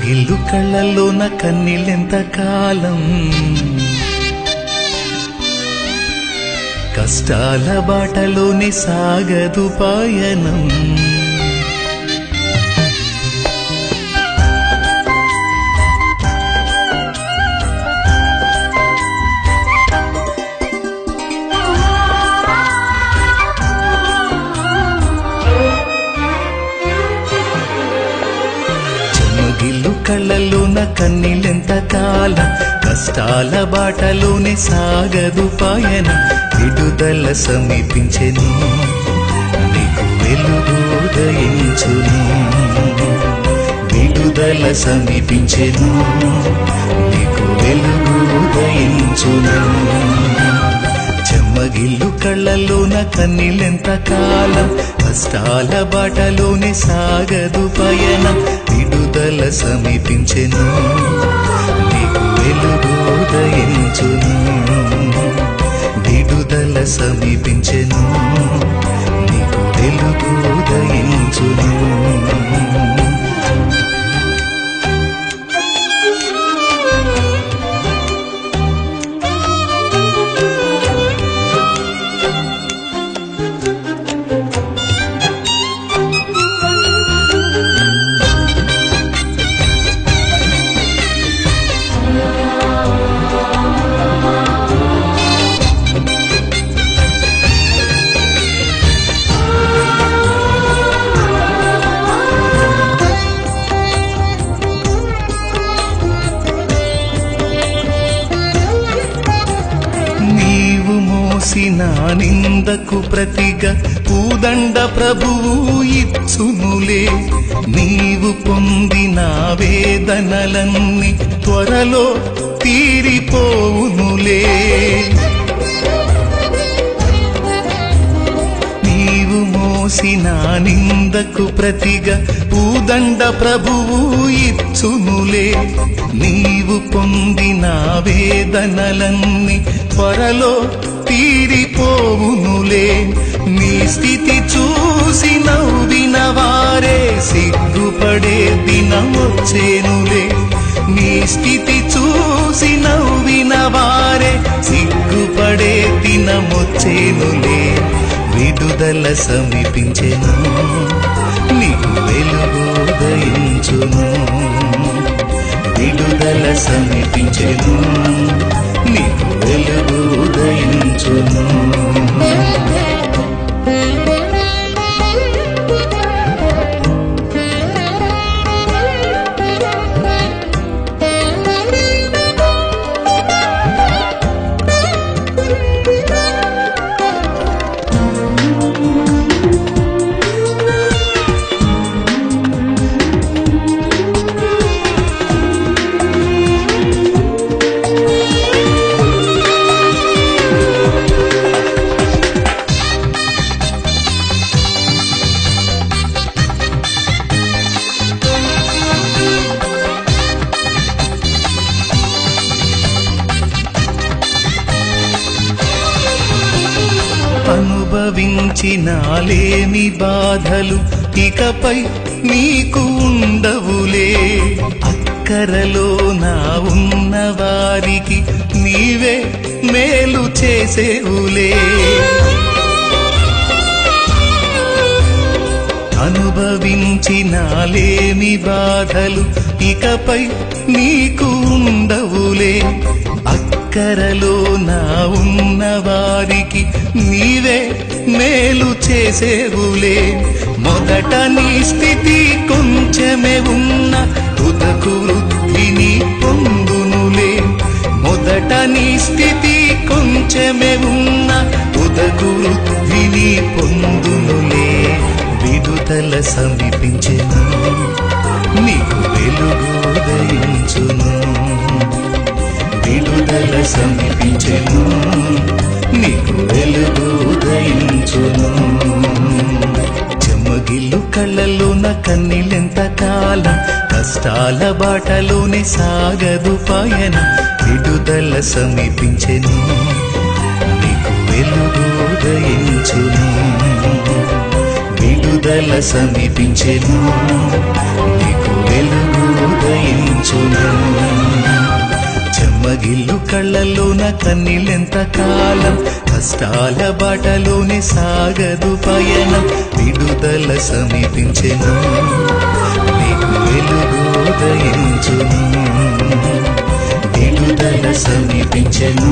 చెమ్మగిల్లు కళ్ళల్లోన కన్నీళ్ళెంత కాలం, కష్టాల బాటలోనే సాగదు పయనం. చెమ్మగిల్లు కళ్ళల్లోన కన్నీళ్ళెంత కాలం, కష్టాల బాటలోనే సాగదు పయనం. విడుదల సమీపించెను, నీకు వెలుగు ఉదయించును. విడుదల సమీపించెను, నీకు వెలుగు ఉదయించును. చెమ్మగిల్లు కళ్ళల్లోన కన్నీళ్ళెంత కాలం, కష్టాల బాటలోనే సాగదు పయనం. విడుదల సమీపించెను, నీకు వెలుగు ఉదయించును. విడుదల సమీపించెను, నీకు వెలుగు ఉదయించును. నా నిందకు ప్రతిగా పూదండ ప్రభువు ఇచ్చునులే. నీవు పొందిన వేదనలన్నీ త్వరలో తీరిపోవునులే. నీవు మోసిన నిందకు ప్రతిగా పూదండ ప్రభువు ఇచ్చునులే. నీవు పొందిన వేదనలన్నీ త్వరలో తీరిపోవునులే. నీ స్థితి చూసి నవ్విన వారే సిగ్గుపడే దినమొచ్చేనులే. నీ స్థితి చూసి నవ్విన వారే సిగ్గుపడే దినమొచ్చేనులే. విడుదల సమీపించెను, నీకు వెలుగు ఉదయించును. విడుదల సమీపించెను, నీకు వెలుగు ఉదయించును. అనుభవించినాలేమి బాధలు ఇకపై నీకు ఉండవులే. అక్కరలో నా ఉన్న వారికి నీవే మేలు చేసేవులే. అనుభవించినాలేమి బాధలు ఇకపై నీకు ఉండవులే. అక్కరలో నా ఉన్న వారికి నీవే మేలు చేసేవులే. మొదట నీ స్థితి కొంచెమే ఉన్న తుదకు వృద్ధిని పొందునులే. మొదట నీ స్థితి కొంచెమే ఉన్న తుదకు వృద్ధిని పొందునులే. విడుదల సమీపించెను, నీకు వెలుగు ఉదయించును. విడుదల సమీపించెను, నీకు వెలుగు ఉదయించును. చెమ్మగిల్లు కళ్ళల్లోన కన్నీళ్ళెంత కాలం, కష్టాల బాటలోనే సాగదు పయనం. విడుదల సమీపించెను, నీకు వెలుగు ఉదయించును. విడుదల సమీపించెను, నీకు వెలుగు ఉదయించును చెమ్మగిల్లు కళ్ళలోన కన్నీళ్ళెంత కాలం కష్టాల బాటలోనే సాగదు పయనం విడుదల సమీపించెను నీకు వెలుగు ఉదయించును విడుదల సమీపించెను